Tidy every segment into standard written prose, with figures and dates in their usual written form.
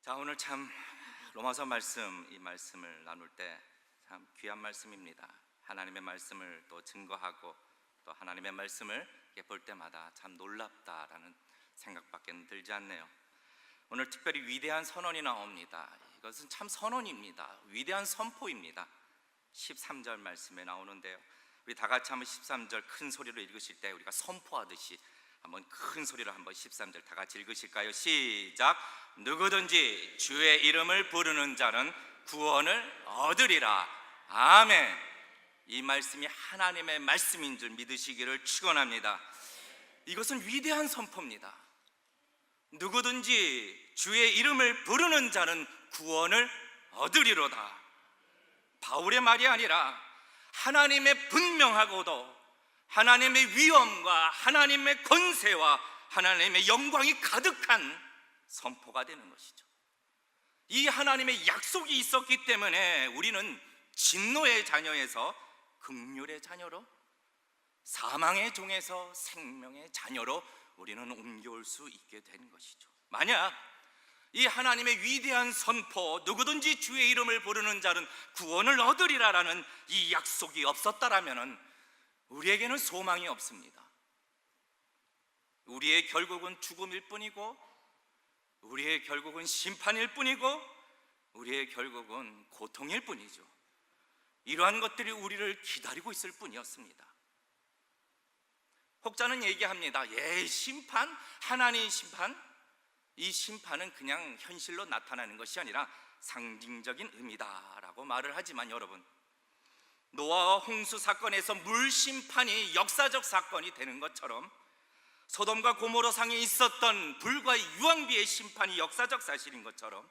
자, 오늘 참 로마서 말씀, 이 말씀을 나눌 때 참 귀한 말씀입니다. 하나님의 말씀을 또 증거하고 또 하나님의 말씀을 볼 때마다 참 놀랍다라는 생각밖에 들지 않네요. 오늘 특별히 위대한 선언이 나옵니다. 이것은 참 선언입니다. 위대한 선포입니다. 13절 말씀에 나오는데요, 우리 다 같이 한번 13절 큰 소리로 읽으실 때 우리가 선포하듯이 한번 큰 소리로 한번 13절 다 같이 읽으실까요? 시작! 누구든지 주의 이름을 부르는 자는 구원을 얻으리라. 아멘. 이 말씀이 하나님의 말씀인 줄 믿으시기를 축원합니다. 이것은 위대한 선포입니다. 누구든지 주의 이름을 부르는 자는 구원을 얻으리로다. 바울의 말이 아니라 하나님의 분명하고도 하나님의 위엄과 하나님의 권세와 하나님의 영광이 가득한 선포가 되는 것이죠. 이 하나님의 약속이 있었기 때문에 우리는 진노의 자녀에서 긍휼의 자녀로, 사망의 종에서 생명의 자녀로 우리는 옮겨올 수 있게 된 것이죠. 만약 이 하나님의 위대한 선포, 누구든지 주의 이름을 부르는 자는 구원을 얻으리라라는 이 약속이 없었다라면 우리에게는 소망이 없습니다. 우리의 결국은 죽음일 뿐이고, 우리의 결국은 심판일 뿐이고, 우리의 결국은 고통일 뿐이죠. 이러한 것들이 우리를 기다리고 있을 뿐이었습니다. 혹자는 얘기합니다. 심판? 하나님의 심판? 이 심판은 그냥 현실로 나타나는 것이 아니라 상징적인 의미다라고 말을 하지만, 여러분, 노아와 홍수 사건에서 물 심판이 역사적 사건이 되는 것처럼 소돔과 고모라 상에 있었던 불과 유황비의 심판이 역사적 사실인 것처럼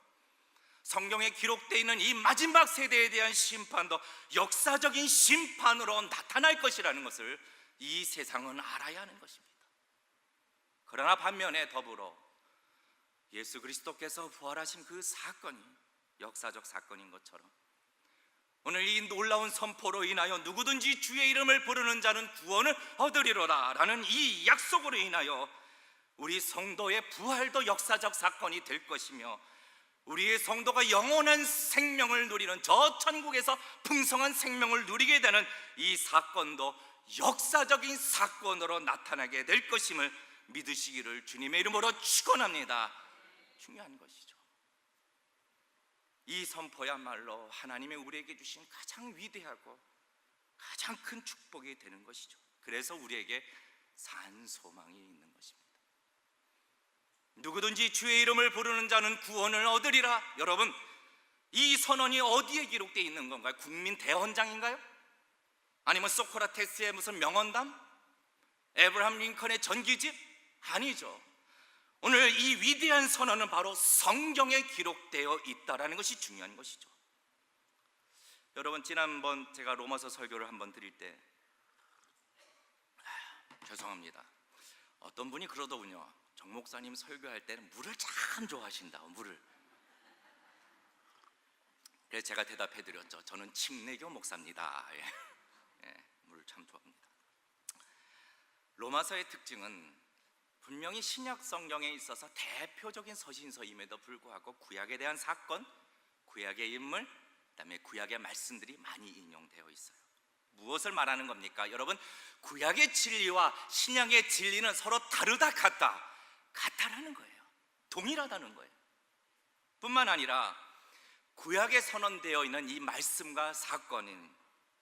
성경에 기록되어 있는 이 마지막 세대에 대한 심판도 역사적인 심판으로 나타날 것이라는 것을 이 세상은 알아야 하는 것입니다. 그러나 반면에 더불어 예수 그리스도께서 부활하신 그 사건이 역사적 사건인 것처럼 오늘 이 놀라운 선포로 인하여 누구든지 주의 이름을 부르는 자는 구원을 얻으리로라 라는 이 약속으로 인하여 우리 성도의 부활도 역사적 사건이 될 것이며, 우리의 성도가 영원한 생명을 누리는 저 천국에서 풍성한 생명을 누리게 되는 이 사건도 역사적인 사건으로 나타나게 될 것임을 믿으시기를 주님의 이름으로 축원합니다. 중요한 것이죠. 이 선포야말로 하나님이 우리에게 주신 가장 위대하고 가장 큰 축복이 되는 것이죠. 그래서 우리에게 산 소망이 있는 것입니다. 누구든지 주의 이름을 부르는 자는 구원을 얻으리라. 여러분, 이 선언이 어디에 기록되어 있는 건가요? 국민 대헌장인가요? 아니면 소크라테스의 무슨 명언담? 에브라함 링컨의 전기집? 아니죠. 오늘 이 위대한 선언은 바로 성경에 기록되어 있다는 것이 중요한 것이죠. 여러분, 지난번 제가 로마서 설교를 한번 드릴 때 죄송합니다, 어떤 분이 그러더군요. 정 목사님 설교할 때는 물을 참 좋아하신다, 물을. 그래서 제가 대답해 드렸죠. 저는 침례교 목사입니다. 물을 참 좋아합니다. 로마서의 특징은 분명히 신약 성경에 있어서 대표적인 서신서임에도 불구하고 구약에 대한 사건, 구약의 인물, 그다음에 구약의 말씀들이 많이 인용되어 있어요. 무엇을 말하는 겁니까? 여러분, 구약의 진리와 신약의 진리는 서로 다르다 같다라는 거예요. 동일하다는 거예요. 뿐만 아니라 구약에 선언되어 있는 이 말씀과 사건은,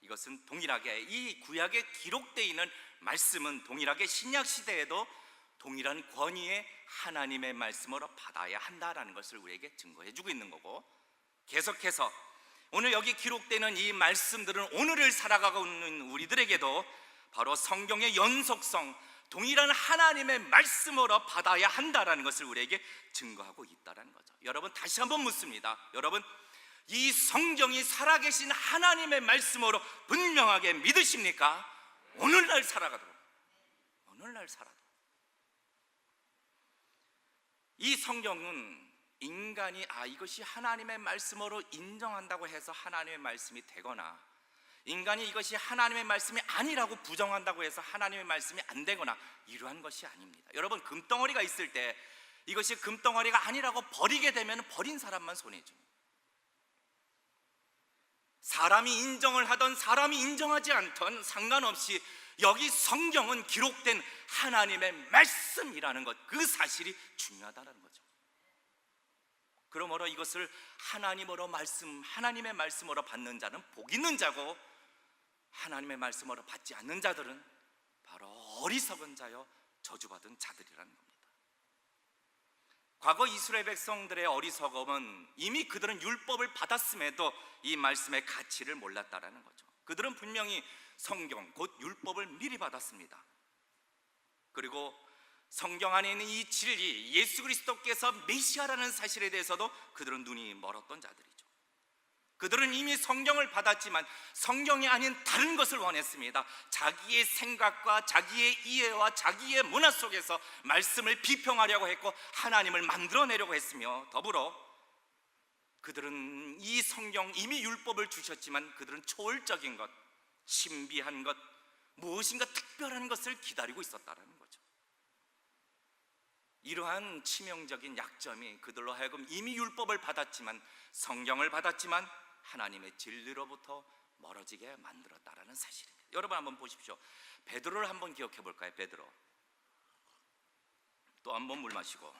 이것은 동일하게, 이 구약에 기록되어 있는 말씀은 동일하게 신약 시대에도 동일한 권위의 하나님의 말씀으로 받아야 한다라는 것을 우리에게 증거해 주고 있는 거고, 계속해서 오늘 여기 기록되는 이 말씀들은 오늘을 살아가고 있는 우리들에게도 바로 성경의 연속성, 동일한 하나님의 말씀으로 받아야 한다라는 것을 우리에게 증거하고 있다는 거죠. 여러분, 다시 한번 묻습니다. 여러분, 이 성경이 살아계신 하나님의 말씀으로 분명하게 믿으십니까? 오늘날 살아가도록, 오늘날 살아도 이 성경은 인간이 이것이 하나님의 말씀으로 인정한다고 해서 하나님의 말씀이 되거나, 인간이 이것이 하나님의 말씀이 아니라고 부정한다고 해서 하나님의 말씀이 안 되거나, 이러한 것이 아닙니다. 여러분, 금덩어리가 있을 때 이것이 금덩어리가 아니라고 버리게 되면 버린 사람만 손해죠. 사람이 인정을 하던 사람이 인정하지 않던 상관없이 여기 성경은 기록된 하나님의 말씀이라는 것, 그 사실이 중요하다는 거죠. 그러므로 이것을 하나님의 말씀으로 받는 자는 복 있는 자고, 하나님의 말씀으로 받지 않는 자들은 바로 어리석은 자여 저주받은 자들이라는 겁니다. 과거 이스라엘 백성들의 어리석음은 이미 그들은 율법을 받았음에도 이 말씀의 가치를 몰랐다라는 거죠. 그들은 분명히 성경, 곧 율법을 미리 받았습니다. 그리고 성경 안에 있는 이 진리, 예수 그리스도께서 메시아라는 사실에 대해서도 그들은 눈이 멀었던 자들이죠. 그들은 이미 성경을 받았지만 성경이 아닌 다른 것을 원했습니다. 자기의 생각과 자기의 이해와 자기의 문화 속에서 말씀을 비평하려고 했고 하나님을 만들어내려고 했으며, 더불어 그들은 이 성경, 이미 율법을 주셨지만 그들은 초월적인 것, 신비한 것, 무엇인가 특별한 것을 기다리고 있었다는 거죠. 이러한 치명적인 약점이 그들로 하여금 이미 율법을 받았지만, 성경을 받았지만 하나님의 진리로부터 멀어지게 만들었다라는 사실입니다. 여러분 한번 보십시오. 베드로를 한번 기억해 볼까요? 베드로. 또 한번 물 마시고.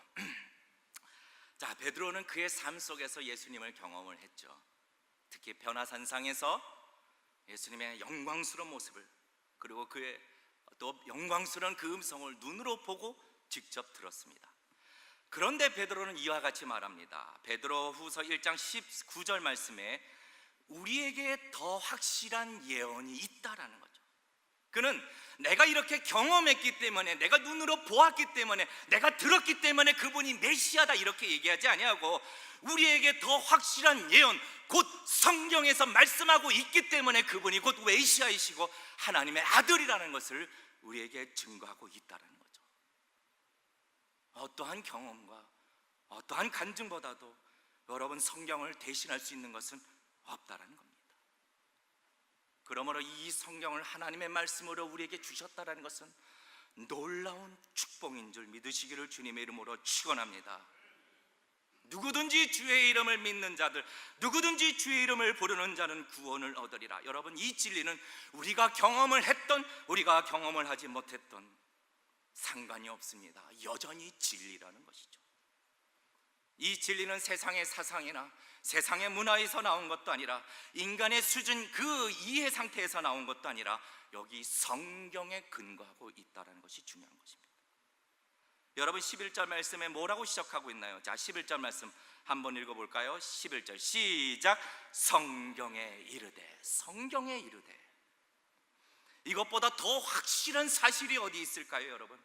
자, 베드로는 그의 삶 속에서 예수님을 경험을 했죠. 특히 변화산상에서 예수님의 영광스러운 모습을, 그리고 그의 또 영광스러운 그 음성을 눈으로 보고 직접 들었습니다. 그런데 베드로는 이와 같이 말합니다. 베드로후서 1장 19절 말씀에 우리에게 더 확실한 예언이 있다라는 거죠. 그는 내가 이렇게 경험했기 때문에, 내가 눈으로 보았기 때문에, 내가 들었기 때문에 그분이 메시아다 이렇게 얘기하지 아니하고, 우리에게 더 확실한 예언, 곧 성경에서 말씀하고 있기 때문에 그분이 곧 메시아이시고 하나님의 아들이라는 것을 우리에게 증거하고 있다는 거죠. 어떠한 경험과 어떠한 간증보다도 여러분 성경을 대신할 수 있는 것은 없다라는 겁니다. 그러므로 이 성경을 하나님의 말씀으로 우리에게 주셨다라는 것은 놀라운 축복인 줄 믿으시기를 주님의 이름으로 축원합니다. 누구든지 주의 이름을 믿는 자들, 누구든지 주의 이름을 부르는 자는 구원을 얻으리라. 여러분, 이 진리는 우리가 경험을 했던, 우리가 경험을 하지 못했던 상관이 없습니다. 여전히 진리라는 것이죠. 이 진리는 세상의 사상이나 세상의 문화에서 나온 것도 아니라, 인간의 수준 그 이해 상태에서 나온 것도 아니라 여기 성경에 근거하고 있다는 것이 중요한 것입니다. 여러분, 11절 말씀에 뭐라고 시작하고 있나요? 자, 11절 말씀 한번 읽어볼까요? 11절 시작. 성경에 이르되. 성경에 이르되. 이것보다 더 확실한 사실이 어디 있을까요, 여러분?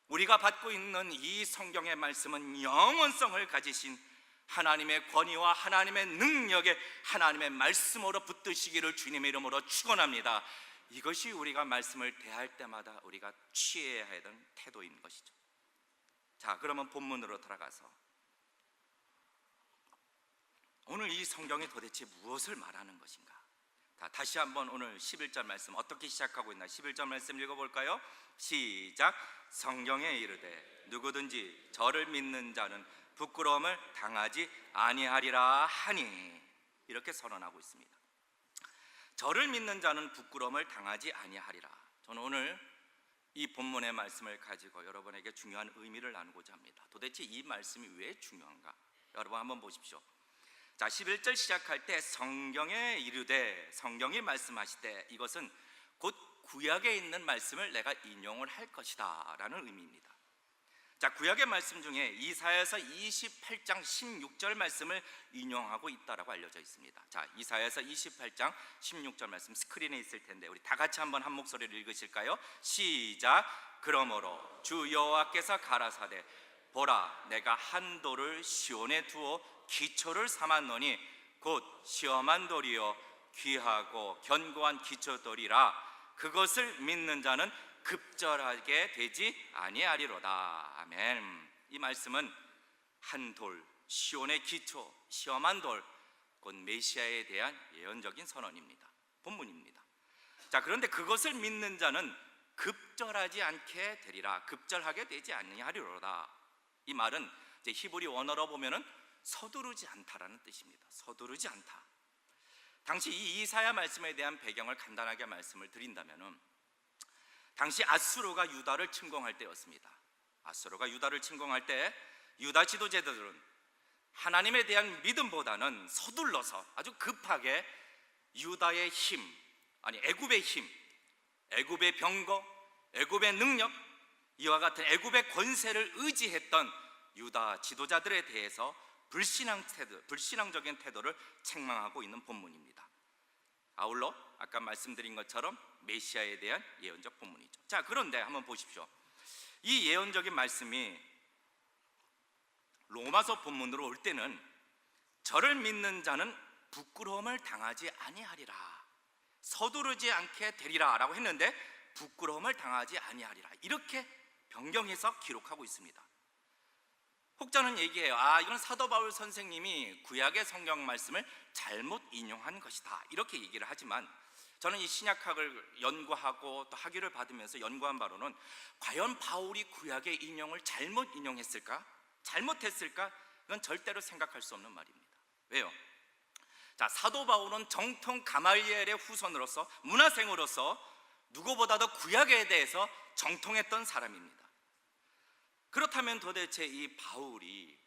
우리가 받고 있는 이 성경의 말씀은 영원성을 가지신 하나님의 권위와 하나님의 능력에 하나님의 말씀으로 붙드시기를 주님의 이름으로 축원합니다. 이것이 우리가 말씀을 대할 때마다 우리가 취해야 하던 태도인 것이죠. 자, 그러면 본문으로 돌아가서 오늘 이 성경이 도대체 무엇을 말하는 것인가? 다시 한번 오늘 11절 말씀 어떻게 시작하고 있나? 11절 말씀 읽어볼까요? 시작. 성경에 이르되 누구든지 저를 믿는 자는 부끄러움을 당하지 아니하리라 하니, 이렇게 선언하고 있습니다. 저를 믿는 자는 부끄러움을 당하지 아니하리라. 저는 오늘 이 본문의 말씀을 가지고 여러분에게 중요한 의미를 나누고자 합니다. 도대체 이 말씀이 왜 중요한가? 여러분 한번 보십시오. 자, 11절 시작할 때 성경에 이르되, 성경이 말씀하시되, 이것은 곧 구약에 있는 말씀을 내가 인용을 할 것이다 라는 의미입니다. 자, 구약의 말씀 중에 이사야서 28장 16절 말씀을 인용하고 있다라고 알려져 있습니다. 자, 이사야서 28장 16절 말씀 스크린에 있을 텐데 우리 다 같이 한번 한 목소리를 읽으실까요? 시작. 그러므로 주 여호와께서 가라사대 보라, 내가 한 돌을 시온에 두어 기초를 삼았노니 곧 시험한 돌이요 귀하고 견고한 기초돌이라. 그것을 믿는 자는 급절하게 되지 아니하리로다. 아멘. 이 말씀은 한 돌, 시온의 기초, 시험한 돌, 곧 메시아에 대한 예언적인 선언입니다. 본문입니다. 자, 그런데 그것을 믿는 자는 급절하지 않게 되리라. 급절하게 되지 아니하리로다. 이 말은 이제 히브리 원어로 보면은 서두르지 않다라는 뜻입니다. 서두르지 않다. 당시 이 이사야 말씀에 대한 배경을 간단하게 말씀을 드린다면은, 당시 아수르가 유다를 침공할 때였습니다. 아수르가 유다를 침공할 때 유다 지도자들은 하나님에 대한 믿음보다는 서둘러서 아주 급하게 유다의 힘, 아니 애굽의 힘, 애굽의 병거, 애굽의 능력, 이와 같은 애굽의 권세를 의지했던 유다 지도자들에 대해서 불신앙적인 태도를 책망하고 있는 본문입니다. 아울러 아까 말씀드린 것처럼 메시아에 대한 예언적 본문이죠. 자, 그런데 한번 보십시오. 이 예언적인 말씀이 로마서 본문으로 올 때는 저를 믿는 자는 부끄러움을 당하지 아니하리라, 서두르지 않게 되리라 라고 했는데 부끄러움을 당하지 아니하리라, 이렇게 변경해서 기록하고 있습니다. 혹자는 얘기해요. 이건 사도 바울 선생님이 구약의 성경 말씀을 잘못 인용한 것이다, 이렇게 얘기를 하지만 저는 이 신약학을 연구하고 또 학위를 받으면서 연구한 바로는 과연 바울이 구약의 인용을 잘못 인용했을까? 잘못했을까? 이건 절대로 생각할 수 없는 말입니다. 왜요? 자, 사도 바울은 정통 가말리엘의 후손으로서, 문화생으로서 누구보다도 구약에 대해서 정통했던 사람입니다. 그렇다면 도대체 이 바울이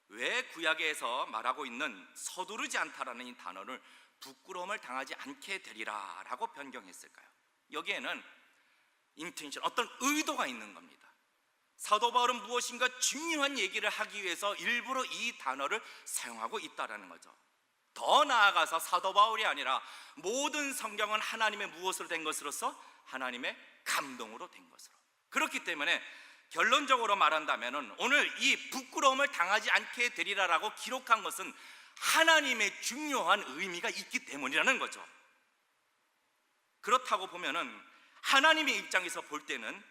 왜 구약에서 말하고 있는 서두르지 않다라는 이 단어를 부끄러움을 당하지 않게 되리라 라고 변경했을까요? 여기에는 인텐션, 어떤 의도가 있는 겁니다. 사도 바울은 무엇인가 중요한 얘기를 하기 위해서 일부러 이 단어를 사용하고 있다는 거죠. 더 나아가서 사도 바울이 아니라 모든 성경은 하나님의 무엇으로 된 것으로서? 하나님의 감동으로 된 것으로. 그렇기 때문에 결론적으로 말한다면 오늘 이 부끄러움을 당하지 않게 되리라라고 기록한 것은 하나님의 중요한 의미가 있기 때문이라는 거죠. 그렇다고 보면은 하나님의 입장에서 볼 때는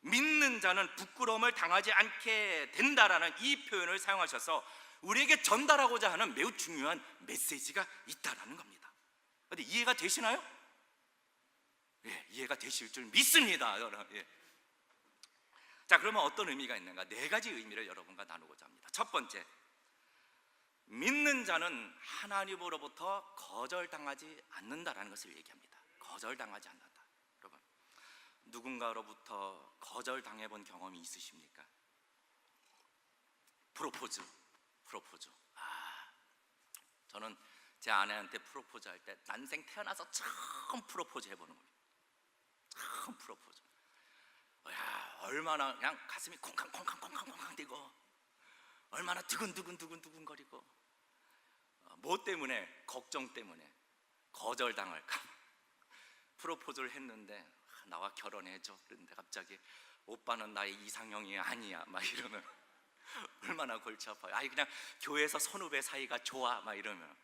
믿는 자는 부끄러움을 당하지 않게 된다라는 이 표현을 사용하셔서 우리에게 전달하고자 하는 매우 중요한 메시지가 있다라는 겁니다. 근데 이해가 되시나요? 예, 이해가 되실 줄 믿습니다. 예. 자, 그러면 어떤 의미가 있는가? 네 가지 의미를 여러분과 나누고자 합니다. 첫 번째, 믿는 자는 하나님으로부터 거절당하지 않는다라는 것을 얘기합니다. 거절당하지 않는다. 여러분, 누군가로부터 거절당해 본 경험이 있으십니까? 프로포즈. 저는 제 아내한테 프로포즈 할 때 난생 태어나서 처음 프로포즈 해보는 겁니다. 처음 프로포즈. 얼마나 그냥 가슴이 콩캉콩캉콩캉콩캉 뛰고, 얼마나 두근두근 거리고, 뭐 때문에? 걱정 때문에 거절당할까. 프로포즈를 했는데 나와 결혼해줘. 그런데 갑자기 오빠는 나의 이상형이 아니야 막 이러면 얼마나 골치 아파요. 그냥 교회에서 선후배 사이가 좋아 막 이러면,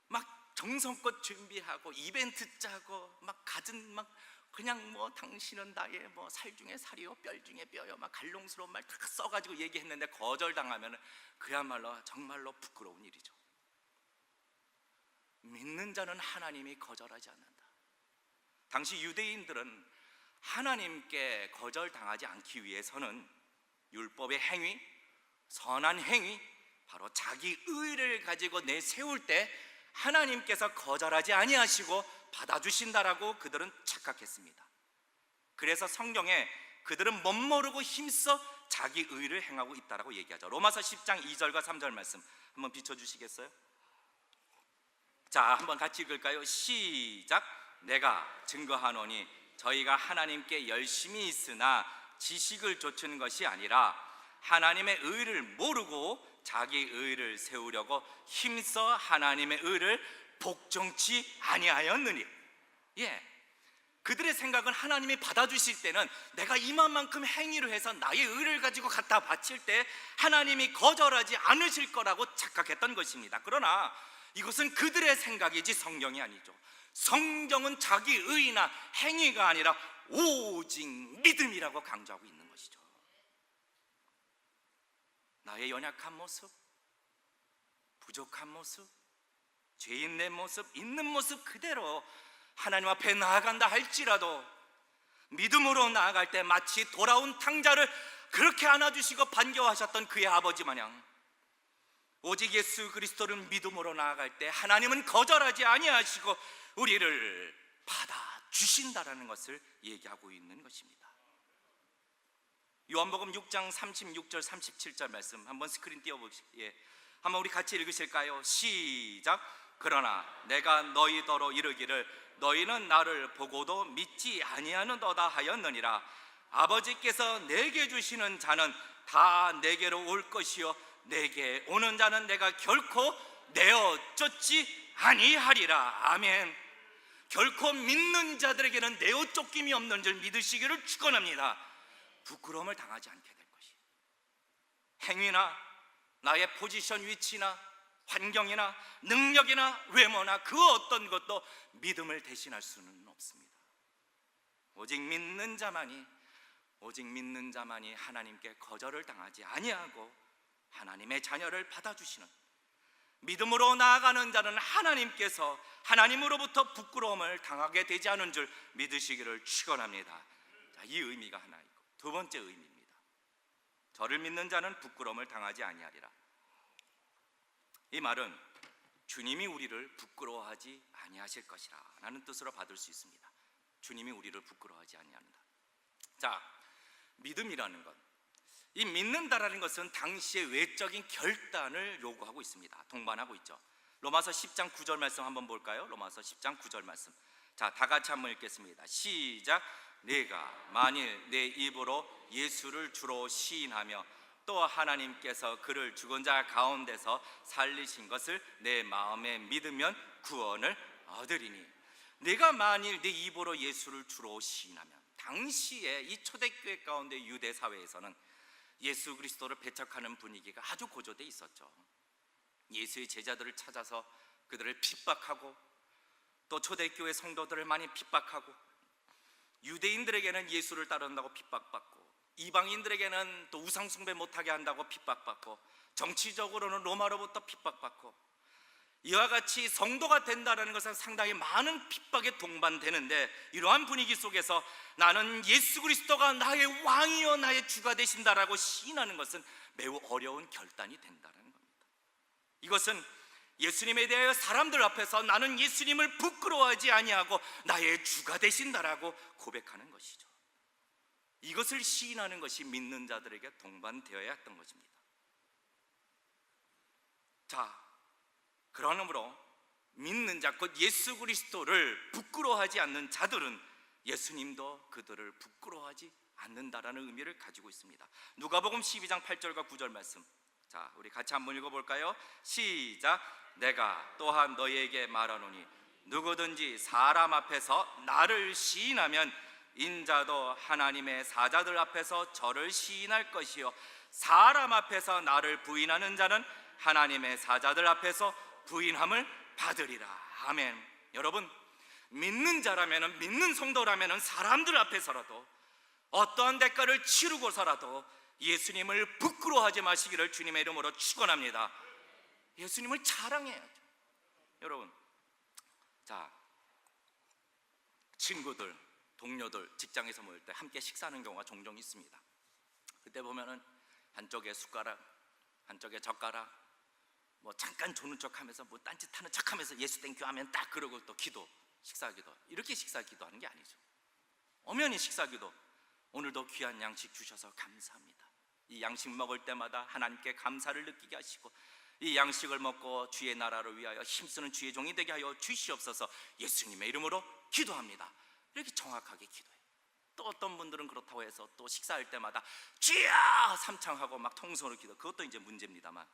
막 정성껏 준비하고 이벤트 짜고 막 갖은 막 그냥 뭐 당신은 나의 뭐 살 중에 살이요 뼈 중에 뼈요 막 갈롱스러운 말 다 써가지고 얘기했는데 거절당하면 그야말로 정말로 부끄러운 일이죠. 믿는 자는 하나님이 거절하지 않는다. 당시 유대인들은 하나님께 거절당하지 않기 위해서는 율법의 행위, 선한 행위, 바로 자기 의를 가지고 내세울 때 하나님께서 거절하지 아니하시고 받아주신다라고 그들은 착각했습니다. 그래서 성경에 그들은 멋모르고 힘써 자기 의를 행하고 있다라고 얘기하죠. 로마서 10장 2절과 3절 말씀 한번 비춰주시겠어요? 자, 한번 같이 읽을까요? 시작. 내가 증거하노니 저희가 하나님께 열심히 있으나 지식을 좇은 것이 아니라 하나님의 의를 모르고 자기 의를 세우려고 힘써 하나님의 의를 복종치 아니하였느니. 그들의 생각은 하나님이 받아주실 때는 내가 이만큼 행위를 해서 나의 의를 가지고 갖다 바칠 때 하나님이 거절하지 않으실 거라고 착각했던 것입니다. 그러나 이것은 그들의 생각이지 성경이 아니죠. 성경은 자기 의나 행위가 아니라 오직 믿음이라고 강조하고 있는 것이죠. 나의 연약한 모습, 부족한 모습, 죄인 내 모습, 있는 모습 그대로 하나님 앞에 나아간다 할지라도 믿음으로 나아갈 때 마치 돌아온 탕자를 그렇게 안아주시고 반겨하셨던 그의 아버지 마냥 오직 예수 그리스도를 믿음으로 나아갈 때 하나님은 거절하지 아니하시고 우리를 받아주신다라는 것을 얘기하고 있는 것입니다. 요한복음 6장 36절 37절 말씀 한번 스크린 띄워보시죠. 한번 우리 같이 읽으실까요? 시작. 그러나 내가 너희더러 이르기를 너희는 나를 보고도 믿지 아니하는도다 하였느니라. 아버지께서 내게 주시는 자는 다 내게로 올 것이요 내게 오는 자는 내가 결코 내어 쫓지 아니하리라. 아멘. 결코 믿는 자들에게는 내어 쫓김이 없는 줄 믿으시기를 축원합니다. 부끄러움을 당하지 않게 될 것이에요. 행위나 나의 포지션 위치나 환경이나 능력이나 외모나 그 어떤 것도 믿음을 대신할 수는 없습니다. 오직 믿는 자만이 하나님께 거절을 당하지 아니하고 하나님의 자녀를 받아주시는, 믿음으로 나아가는 자는 하나님께서 하나님으로부터 부끄러움을 당하게 되지 않은 줄 믿으시기를 축원합니다. 자, 이 의미가 하나 있고, 두 번째 의미입니다. 저를 믿는 자는 부끄러움을 당하지 아니하리라. 이 말은 주님이 우리를 부끄러워하지 아니하실 것이라 라는 뜻으로 받을 수 있습니다. 주님이 우리를 부끄러워하지 아니한다. 자, 믿음이라는 것, 이 믿는다라는 것은 당시의 외적인 결단을 요구하고 있습니다. 동반하고 있죠. 로마서 10장 9절 말씀 한번 볼까요? 로마서 10장 9절 말씀. 자, 다 같이 한번 읽겠습니다. 시작. 내가 만일 내 입으로 예수를 주로 시인하며 또 하나님께서 그를 죽은 자 가운데서 살리신 것을 내 마음에 믿으면 구원을 얻으리니. 내가 만일 내 입으로 예수를 주로 시인하면, 당시에 이 초대교회 가운데 유대 사회에서는 예수 그리스도를 배척하는 분위기가 아주 고조돼 있었죠. 예수의 제자들을 찾아서 그들을 핍박하고, 또 초대교회 성도들을 많이 핍박하고, 유대인들에게는 예수를 따른다고 핍박받고, 이방인들에게는 또 우상숭배 못하게 한다고 핍박받고, 정치적으로는 로마로부터 핍박받고, 이와 같이 성도가 된다는 것은 상당히 많은 핍박에 동반되는데, 이러한 분위기 속에서 나는 예수 그리스도가 나의 왕이요 나의 주가 되신다라고 시인하는 것은 매우 어려운 결단이 된다는 겁니다. 이것은 예수님에 대하여 사람들 앞에서 나는 예수님을 부끄러워하지 아니하고 나의 주가 되신다라고 고백하는 것이죠. 이것을 시인하는 것이 믿는 자들에게 동반되어야 했던 것입니다. 자, 그러므로 믿는 자, 곧 예수 그리스도를 부끄러워하지 않는 자들은 예수님도 그들을 부끄러워하지 않는다라는 의미를 가지고 있습니다. 누가복음 12장 8절과 9절 말씀. 자, 우리 같이 한번 읽어볼까요? 시작. 내가 또한 너희에게 말하노니 누구든지 사람 앞에서 나를 시인하면 인자도 하나님의 사자들 앞에서 저를 시인할 것이요 사람 앞에서 나를 부인하는 자는 하나님의 사자들 앞에서 부인함을 받으리라. 아멘. 여러분, 믿는 자라면, 믿는 성도라면 사람들 앞에서라도 어떠한 대가를 치르고서라도 예수님을 부끄러워하지 마시기를 주님의 이름으로 축원합니다. 예수님을 자랑해야죠. 여러분, 자, 친구들, 동료들 직장에서 모일 때 함께 식사하는 경우가 종종 있습니다. 그때 보면은 한쪽에 숟가락, 한쪽에 젓가락, 뭐 잠깐 조는 척하면서 뭐 딴짓하는 척하면서 예수 땡큐 하면 딱 그러고 또 기도, 식사기도, 이렇게 식사기도하는 게 아니죠. 엄연히 식사기도, 오늘도 귀한 양식 주셔서 감사합니다. 이 양식 먹을 때마다 하나님께 감사를 느끼게 하시고 이 양식을 먹고 주의 나라를 위하여 힘쓰는 주의 종이 되게 하여 주시옵소서 예수님의 이름으로 기도합니다. 이렇게 정확하게 기도해요. 또 어떤 분들은 그렇다고 해서 또 식사할 때마다 주여 삼창하고 막 통성으로 기도, 그것도 이제 문제입니다만,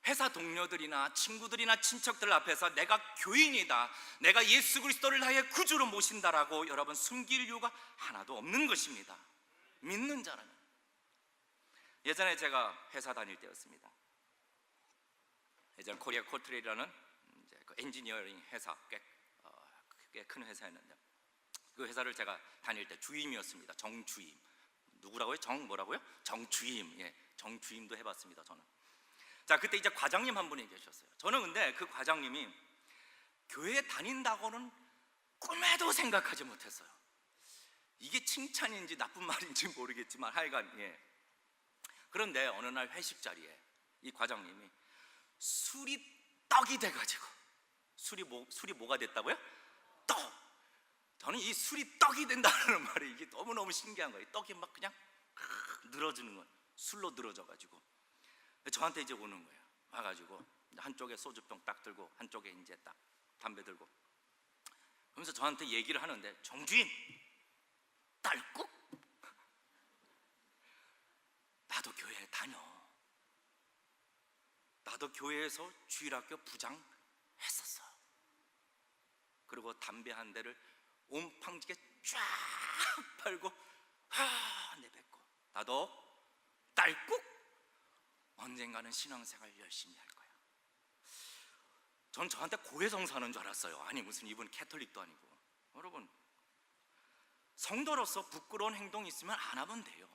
회사 동료들이나 친구들이나 친척들 앞에서 내가 교인이다, 내가 예수 그리스도를 나의 구주로 모신다라고 여러분 숨길 이유가 하나도 없는 것입니다. 믿는 자라면. 예전에 제가 회사 다닐 때였습니다. 예전 코리아 코트레이라는 그 엔지니어링 회사, 꽤 큰 회사였는데, 그 회사를 제가 다닐 때 주임이었습니다. 정주임. 누구라고요? 뭐라고요? 정주임. 예, 정주임도 해봤습니다. 저는. 자, 그때 이제 과장님 한 분이 계셨어요. 저는 근데 그 과장님이 교회에 다닌다고는 꿈에도 생각하지 못했어요. 이게 칭찬인지 나쁜 말인지 모르겠지만 하여간 그런데 어느 날 회식 자리에 이 과장님이 술이 떡이 돼가지고, 술이 뭐가 됐다고요? 떡! 저는 이 술이 떡이 된다는 말이 이게 너무너무 신기한 거예요. 떡이 막 그냥 늘어지는 거예요. 술로 늘어져가지고 저한테 이제 오는 거예요. 와가지고 한쪽에 소주병 딱 들고 한쪽에 이제 딱 담배 들고, 그러면서 저한테 얘기를 하는데, 정주인 딸꾹? 나도 교회에 다녀. 나도 교회에서 주일학교 부장 했었어. 그리고 담배 한 대를 온팡지게 쫙 팔고 내뱉고, 나도 딸꾹 언젠가는 신앙생활 열심히 할 거야. 전 저한테 고해성사하는 줄 알았어요. 아니 무슨 이분 캐톨릭도 아니고. 여러분, 성도로서 부끄러운 행동이 있으면 안 하면 돼요.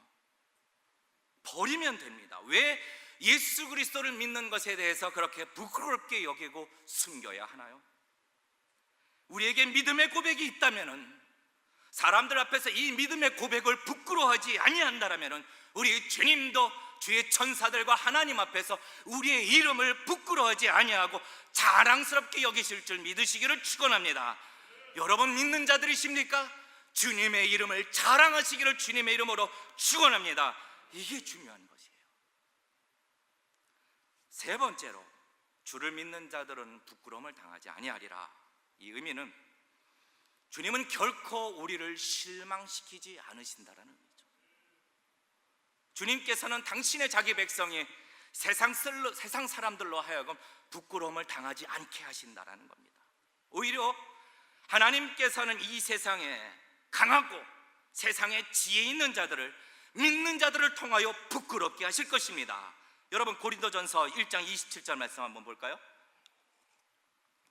버리면 됩니다. 왜 예수 그리스도를 믿는 것에 대해서 그렇게 부끄럽게 여기고 숨겨야 하나요? 우리에게 믿음의 고백이 있다면은, 사람들 앞에서 이 믿음의 고백을 부끄러워하지 아니한다라면은, 우리 주님도 주의 천사들과 하나님 앞에서 우리의 이름을 부끄러워하지 아니하고 자랑스럽게 여기실 줄 믿으시기를 축원합니다. 여러분 믿는 자들이십니까? 주님의 이름을 자랑하시기를 주님의 이름으로 축원합니다. 이게 중요한 것이에요. 세 번째로, 주를 믿는 자들은 부끄러움을 당하지 아니하리라. 이 의미는 주님은 결코 우리를 실망시키지 않으신다라는 의미죠. 주님께서는 당신의 자기 백성이 세상 사람들로 하여금 부끄러움을 당하지 않게 하신다라는 겁니다. 오히려 하나님께서는 이 세상에 강하고 세상에 지혜 있는 자들을, 믿는 자들을 통하여 부끄럽게 하실 것입니다. 여러분 고린도전서 1장 27절 말씀 한번 볼까요?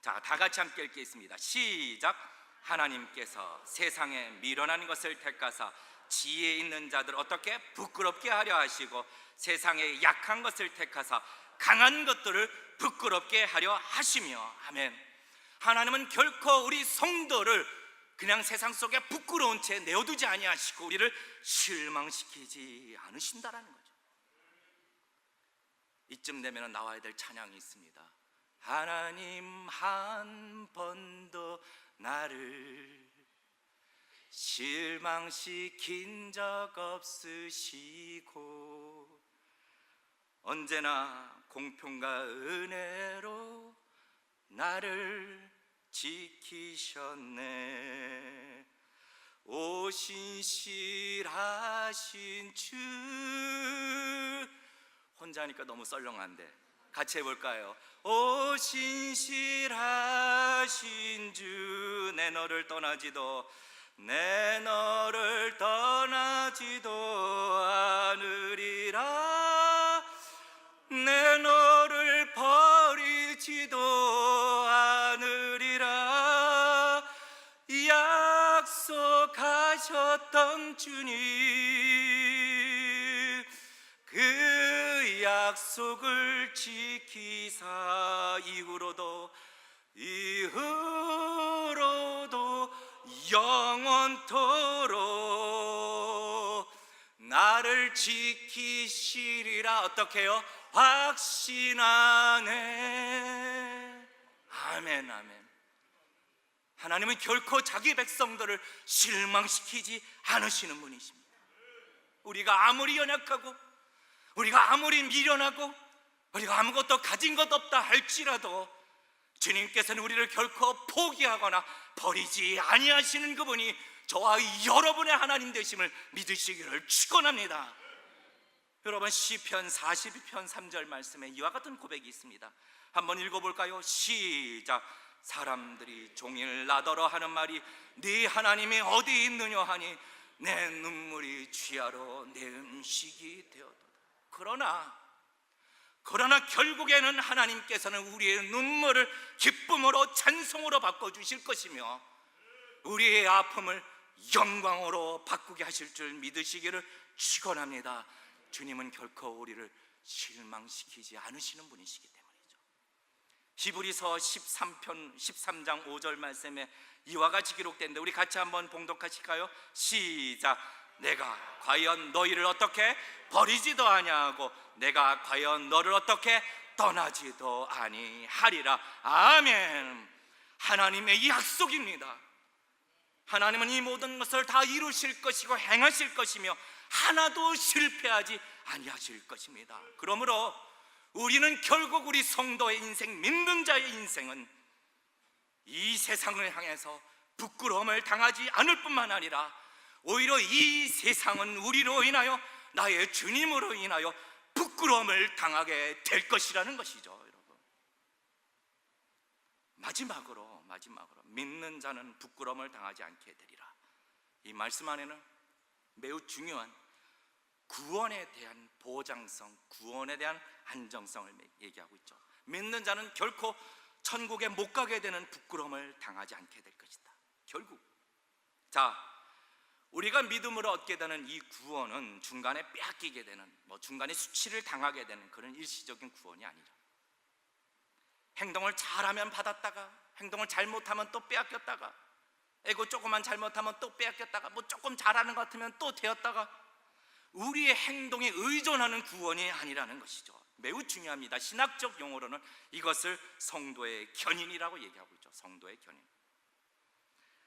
자, 다 같이 함께 읽겠습니다. 시작. 하나님께서 세상에 미련한 것을 택하사 지혜 있는 자들 어떻게 부끄럽게 하려 하시고, 세상에 약한 것을 택하사 강한 것들을 부끄럽게 하려 하시며. 아멘. 하나님은 결코 우리 성도를 그냥 세상 속에 부끄러운 채 내어두지 아니하시고 우리를 실망시키지 않으신다라는 거죠. 이쯤 되면 나와야 될 찬양이 있습니다. 하나님 한 번도 나를 실망시킨 적 없으시고 언제나 공평과 은혜로 나를 지키셨네. 오 신실하신 주. 혼자 하니까 너무 썰렁한데 같이 해볼까요? 오 신실하신 주, 내 너를 떠나지도 않으리라. 내 너를 버리지도 않으리라. 약속하셨던 주님, 그 약속을 지키사 이후로도 영원토록 나를 지키시리라. 어떻게요? 확신하네. 아멘, 아멘. 하나님은 결코 자기 백성들을 실망시키지 않으시는 분이십니다. 우리가 아무리 연약하고, 우리가 아무리 미련하고, 우리가 아무것도 가진 것 없다 할지라도 주님께서는 우리를 결코 포기하거나 버리지 아니하시는 그분이 저와 여러분의 하나님 되심을 믿으시기를 축원합니다. 여러분 시편 42편 3절 말씀에 이와 같은 고백이 있습니다. 한번 읽어볼까요? 시작. 사람들이 종일 나더러 하는 말이 네 하나님이 어디 있느냐 하니 내 눈물이 취하러 내 음식이 되었도다. 그러나 결국에는 하나님께서는 우리의 눈물을 기쁨으로 찬송으로 바꿔주실 것이며 우리의 아픔을 영광으로 바꾸게 하실 줄 믿으시기를 축원합니다. 주님은 결코 우리를 실망시키지 않으시는 분이시기 때문이죠. 히브리서 13장 5절 말씀에 이와 같이 기록된데 우리 같이 한번 봉독하실까요? 시작. 내가 과연 너희를 어떻게 버리지도 아니하고 내가 과연 너를 어떻게 떠나지도 아니하리라. 아멘. 하나님의 약속입니다. 하나님은 이 모든 것을 다 이루실 것이고 행하실 것이며 하나도 실패하지 아니하실 것입니다. 그러므로 우리는 결국 우리 성도의 인생, 믿는 자의 인생은 이 세상을 향해서 부끄러움을 당하지 않을 뿐만 아니라 오히려 이 세상은 우리로 인하여, 나의 주님으로 인하여 부끄러움을 당하게 될 것이라는 것이죠. 여러분, 마지막으로 믿는 자는 부끄러움을 당하지 않게 되리라. 이 말씀 안에는 매우 중요한 구원에 대한 보장성, 구원에 대한 안정성을 얘기하고 있죠. 믿는 자는 결코 천국에 못 가게 되는 부끄러움을 당하지 않게 될 것이다. 결국 자, 우리가 믿음으로 얻게 되는 이 구원은 중간에 빼앗기게 되는, 중간에 수치를 당하게 되는 그런 일시적인 구원이 아니라, 행동을 잘하면 받았다가 행동을 잘못하면 또 빼앗겼다가, 조금만 잘못하면 또 빼앗겼다가, 조금 잘하는 것 같으면 또 되었다가, 우리의 행동에 의존하는 구원이 아니라는 것이죠. 매우 중요합니다. 신학적 용어로는 이것을 성도의 견인이라고 얘기하고 있죠. 성도의 견인.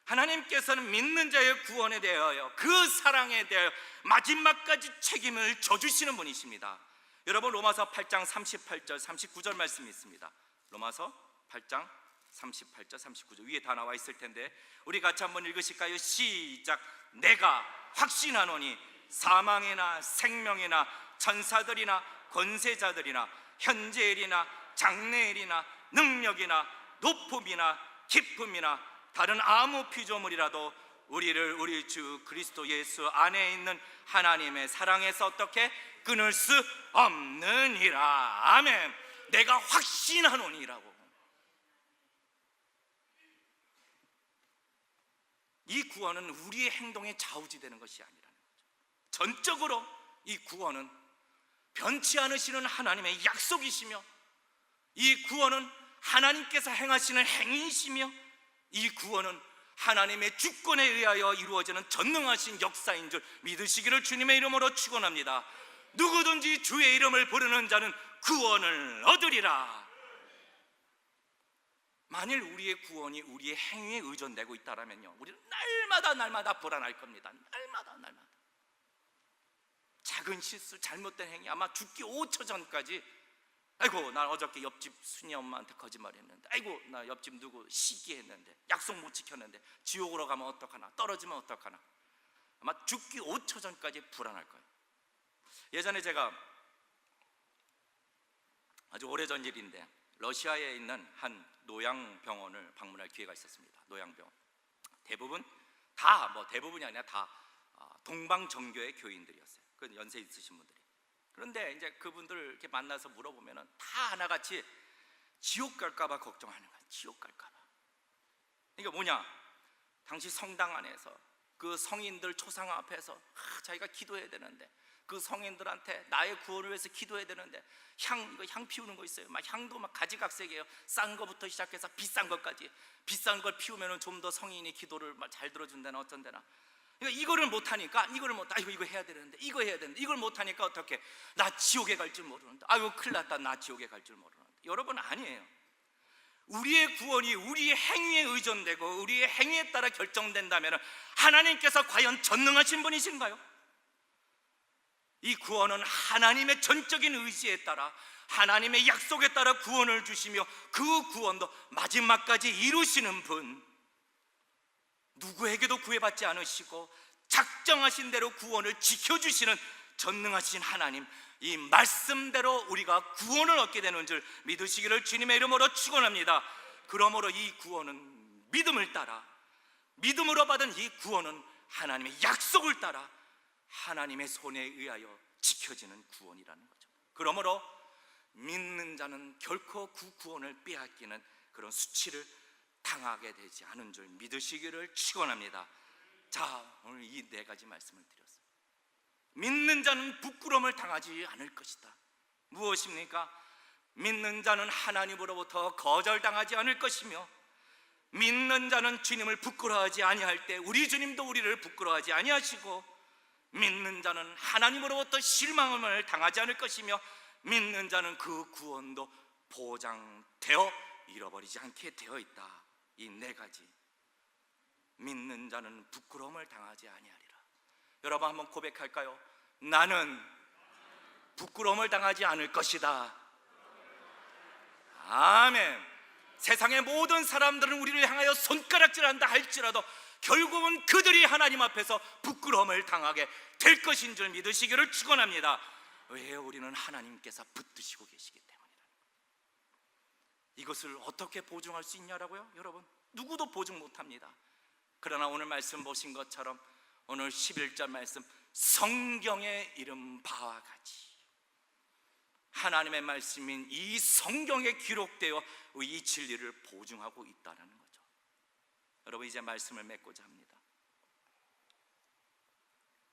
하나님께서는 믿는 자의 구원에 대하여, 그 사랑에 대하여 마지막까지 책임을 져주시는 분이십니다. 여러분, 로마서 8장 38절 39절 말씀이 있습니다. 로마서 8장 38절 39절 위에 다 나와 있을 텐데 우리 같이 한번 읽으실까요? 시작. 내가 확신하노니 사망이나 생명이나 천사들이나 권세자들이나 현재일이나 장래일이나 능력이나 높음이나 깊음이나 다른 아무 피조물이라도 우리를 우리 주 그리스도 예수 안에 있는 하나님의 사랑에서 어떻게 끊을 수 없느니라. 아멘. 내가 확신하노니라고. 이 구원은 우리의 행동에 좌우지되는 것이 아니라는 거죠. 전적으로 이 구원은 변치 않으시는 하나님의 약속이시며, 이 구원은 하나님께서 행하시는 행위이시며, 이 구원은 하나님의 주권에 의하여 이루어지는 전능하신 역사인 줄 믿으시기를 주님의 이름으로 축원합니다. 누구든지 주의 이름을 부르는 자는 구원을 얻으리라. 만일 우리의 구원이 우리의 행위에 의존되고 있다면요, 우리는 날마다 불안할 겁니다. 날마다. 작은 실수, 잘못된 행위, 아마 죽기 5초 전까지 아이고 나 어저께 옆집 순이 엄마한테 거짓말했는데, 아이고 나 옆집 누구 시기했는데, 약속 못 지켰는데, 지옥으로 가면 어떡하나, 떨어지면 어떡하나, 아마 죽기 5초 전까지 불안할 거예요. 예전에 제가 아주 오래전 일인데 러시아에 있는 한 노양병원을 방문할 기회가 있었습니다. 노양병원. 대부분 대부분이 아니라 다 동방정교의 교인들이었어요. 그 연세 있으신 분들이. 그런데 이제 그분들 이렇게 만나서 물어보면은 다 하나같이 지옥 갈까봐 걱정하는 거야. 지옥 갈까봐. 이게 뭐냐? 당시 성당 안에서 그 성인들 초상 앞에서 자기가 기도해야 되는데, 그 성인들한테 나의 구원을 위해서 기도해야 되는데, 향 피우는 거 있어요. 막 향도 막 가지각색이에요. 싼 거부터 시작해서 비싼 것까지. 비싼 걸 피우면은 좀 더 성인이 기도를 잘 들어준다나 어쩐다나. 그러니까 이거를 못하니까 이거 해야 되는데, 이거 해야 되는데, 이걸 못하니까 어떻게, 나 지옥에 갈 줄 모르는데, 아이고 큰일 났다, 나 지옥에 갈 줄 모르는데. 여러분, 아니에요. 우리의 구원이 우리의 행위에 의존되고 우리의 행위에 따라 결정된다면 하나님께서 과연 전능하신 분이신가요? 이 구원은 하나님의 전적인 의지에 따라, 하나님의 약속에 따라 구원을 주시며, 그 구원도 마지막까지 이루시는 분, 누구에게도 구애받지 않으시고 작정하신 대로 구원을 지켜주시는 전능하신 하나님, 이 말씀대로 우리가 구원을 얻게 되는 줄 믿으시기를 주님의 이름으로 축원합니다. 그러므로 이 구원은 믿음을 따라, 믿음으로 받은 이 구원은 하나님의 약속을 따라 하나님의 손에 의하여 지켜지는 구원이라는 거죠. 그러므로 믿는 자는 결코 그 구원을 빼앗기는 그런 수치를 당하게 되지 않은 줄 믿으시기를 축원합니다. 자, 오늘 이 네 가지 말씀을 드렸습니다. 믿는 자는 부끄러움을 당하지 않을 것이다. 무엇입니까? 믿는 자는 하나님으로부터 거절당하지 않을 것이며, 믿는 자는 주님을 부끄러워하지 아니할 때 우리 주님도 우리를 부끄러워하지 아니하시고, 믿는 자는 하나님으로부터 실망을 당하지 않을 것이며, 믿는 자는 그 구원도 보장되어 잃어버리지 않게 되어 있다. 이 네 가지. 믿는 자는 부끄러움을 당하지 아니하리라. 여러분 한번 고백할까요? 나는 부끄러움을 당하지 않을 것이다. 아멘. 세상의 모든 사람들은 우리를 향하여 손가락질한다 할지라도 결국은 그들이 하나님 앞에서 부끄러움을 당하게 될 것인 줄 믿으시기를 축원합니다. 왜? 우리는 하나님께서 붙드시고 계시기 때문이다. 이것을 어떻게 보증할 수 있냐라고요? 여러분, 누구도 보증 못합니다. 그러나 오늘 말씀 보신 것처럼 오늘 11절 말씀, 성경에 이른 바와 같이 하나님의 말씀인 이 성경에 기록되어 이 진리를 보증하고 있다는 거죠. 여러분, 이제 말씀을 맺고자 합니다.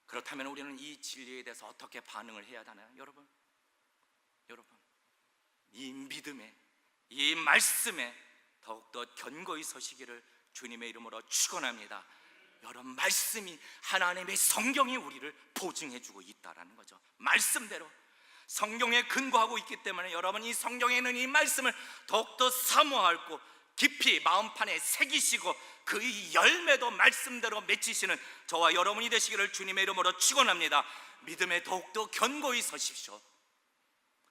그렇다면 우리는 이 진리에 대해서 어떻게 반응을 해야 하나요? 여러분, 이 믿음에, 이 말씀에 더욱더 견고히 서시기를 주님의 이름으로 축원합니다. 여러분, 말씀이, 하나님의 성경이 우리를 보증해주고 있다는 거죠. 말씀대로 성경에 근거하고 있기 때문에 여러분, 이 성경에 있는 이 말씀을 더욱더 사모하고 깊이 마음판에 새기시고 그 열매도 말씀대로 맺히시는 저와 여러분이 되시기를 주님의 이름으로 축원합니다. 믿음에 더욱더 견고히 서십시오.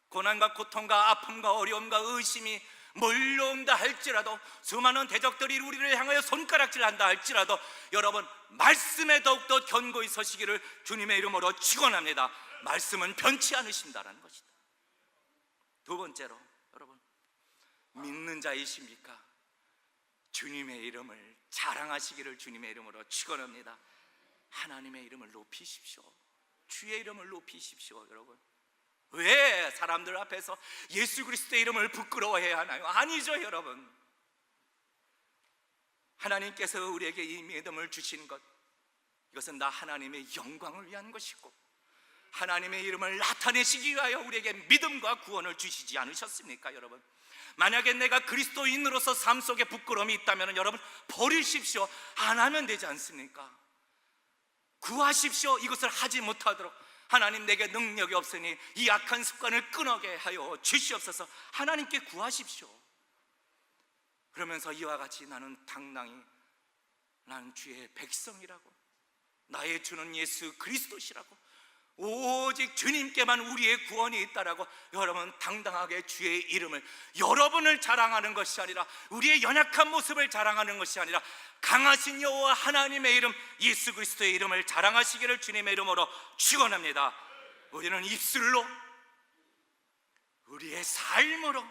고난과 고통과 아픔과 어려움과 의심이 몰려온다 할지라도, 수많은 대적들이 우리를 향하여 손가락질한다 할지라도 여러분, 말씀에 더욱더 견고히 서시기를 주님의 이름으로 축원합니다. 말씀은 변치 않으신다라는 것이다. 두 번째로, 여러분, 믿는 자이십니까? 주님의 이름을 자랑하시기를 주님의 이름으로 축원합니다. 하나님의 이름을 높이십시오. 주의 이름을 높이십시오. 여러분, 왜 사람들 앞에서 예수 그리스도의 이름을 부끄러워해야 하나요? 아니죠. 여러분, 하나님께서 우리에게 이 믿음을 주신 것, 이것은 나 하나님의 영광을 위한 것이고 하나님의 이름을 나타내시기 위하여 우리에게 믿음과 구원을 주시지 않으셨습니까? 여러분, 만약에 내가 그리스도인으로서 삶 속에 부끄러움이 있다면 여러분, 버리십시오. 안 하면 되지 않습니까? 구하십시오. 이것을 하지 못하도록 하나님, 내게 능력이 없으니 이 악한 습관을 끊게 하여 주시옵소서. 하나님께 구하십시오. 그러면서 이와 같이 나는 당당히 나는 주의 백성이라고, 나의 주는 예수 그리스도시라고, 오직 주님께만 우리의 구원이 있다라고 여러분 당당하게 주의 이름을, 여러분을 자랑하는 것이 아니라, 우리의 연약한 모습을 자랑하는 것이 아니라 강하신 여호와 하나님의 이름, 예수 그리스도의 이름을 자랑하시기를 주님의 이름으로 축원합니다. 우리는 입술로, 우리의 삶으로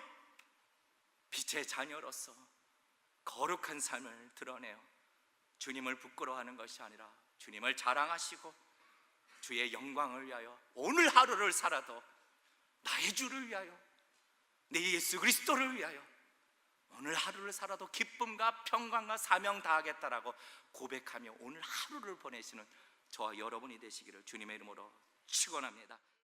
빛의 자녀로서 거룩한 삶을 드러내요 주님을 부끄러워하는 것이 아니라 주님을 자랑하시고 주의 영광을 위하여 오늘 하루를 살아도 나의 주를 위하여, 내 예수 그리스도를 위하여 오늘 하루를 살아도 기쁨과 평강과 사명 다하겠다라고 고백하며 오늘 하루를 보내시는 저와 여러분이 되시기를 주님의 이름으로 축원합니다.